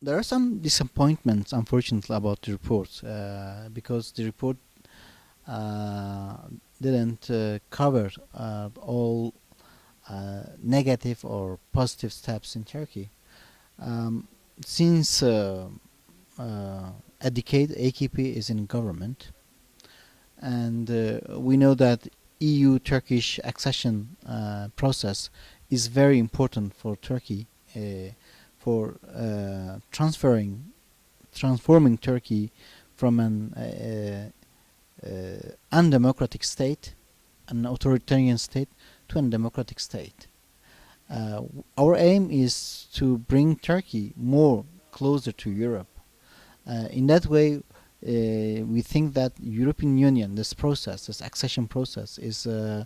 There are some disappointments, unfortunately, about the report because the report uh, didn't cover all negative or positive steps in Turkey. Um, since a decade, AKP is in government, and we know that EU-Turkish accession process is very important for Turkey for transforming Turkey from an undemocratic state, an authoritarian state, to a democratic state. Our aim is to bring Turkey more closer to Europe. In that way, we think that European Union, this process, this accession process, is a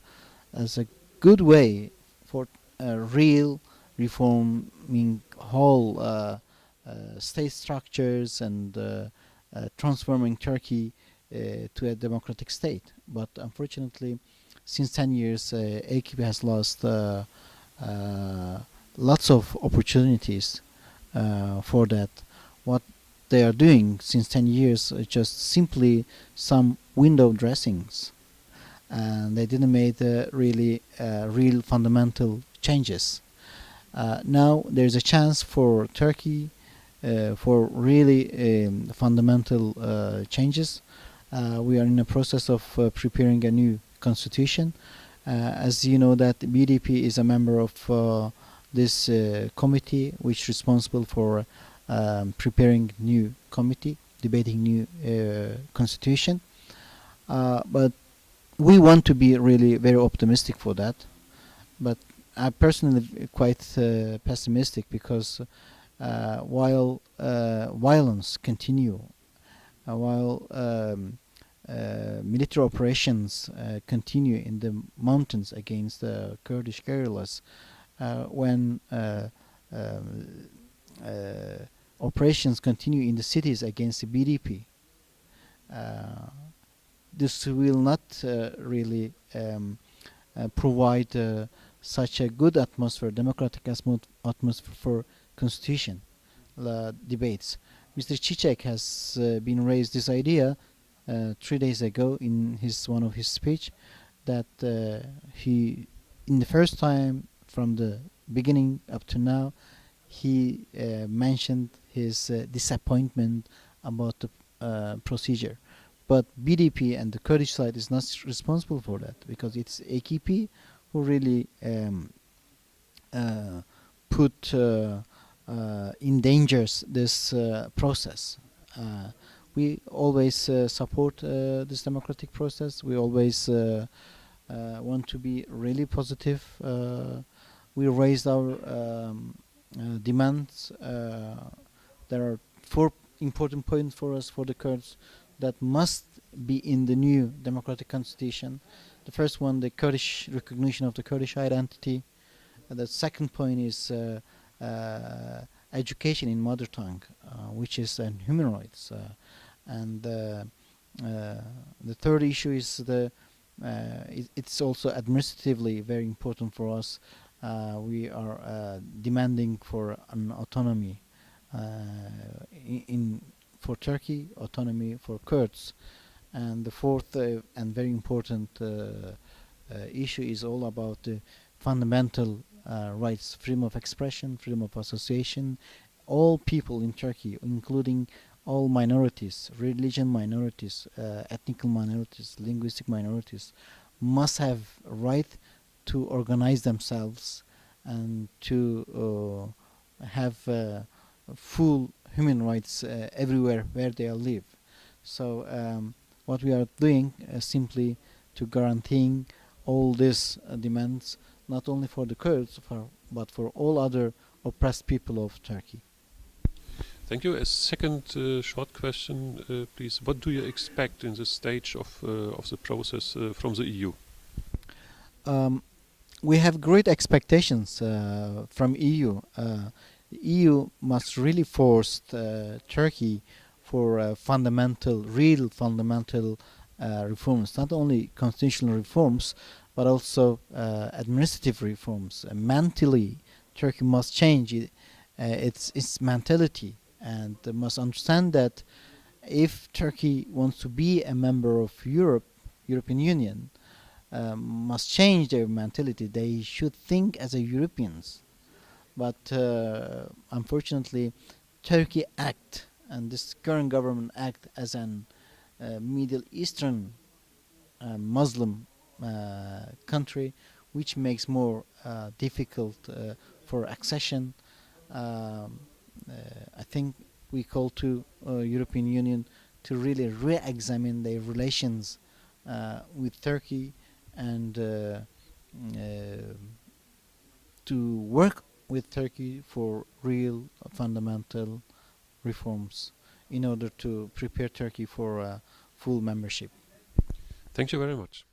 good way for real reforming whole state structures and transforming Turkey to a democratic state. But unfortunately, since 10 years, AKP has lost lots of opportunities for that. What they are doing since 10 years is just simply some window dressings, and they didn't make really real fundamental changes. Now there's a chance for Turkey for really fundamental changes. We are in a process of preparing a new constitution. As you know, that MdEP is a member of this committee, which is responsible for preparing new committee, debating new constitution. But we want to be really very optimistic for that. But I personally quite pessimistic because while violence continue, while military operations continue in the mountains against the Kurdish guerrillas, when operations continue in the cities against the BDP, this will not really provide such a good atmosphere, democratic atmosphere for constitution debates. Mr. Chichek has been raised this idea 3 days ago in one of his speech, that he, in the first time from the beginning up to now, he mentioned his disappointment about the procedure. But BDP and the Kurdish side is not responsible for that, because it's AKP who really put in dangers this process. We always support this democratic process. We always want to be really positive. We raised our demands. There are 4 important points for us, for the Kurds, that must be in the new democratic constitution. The first one, the Kurdish recognition of the Kurdish identity. The second point is education in mother tongue, which is human rights. And the third issue is it's also administratively very important for us. We are demanding for an autonomy for Turkey, autonomy for Kurds. And the fourth and very important issue is all about the fundamental rights, freedom of expression, freedom of association. All people in Turkey, including all minorities, religion minorities, ethnic minorities, linguistic minorities, must have a right to organize themselves and to have full human rights everywhere where they live. So what we are doing simply to guaranteeing all these demands, not only for the Kurds, but for all other oppressed people of Turkey. Thank you. A second short question, please. What do you expect in this stage of the process from the EU? We have great expectations from EU. The EU must really force Turkey for real fundamental reforms, not only constitutional reforms, but also administrative reforms. Mentally, Turkey must change its mentality. and they must understand that if Turkey wants to be a member of European Union, must change their mentality. They should think as a Europeans. But unfortunately, Turkey act, and this current government act as an Middle Eastern Muslim country, which makes more difficult for accession. I think we call to European Union to really re-examine their relations with Turkey, and to work with Turkey for real fundamental reforms in order to prepare Turkey for full membership. Thank you very much.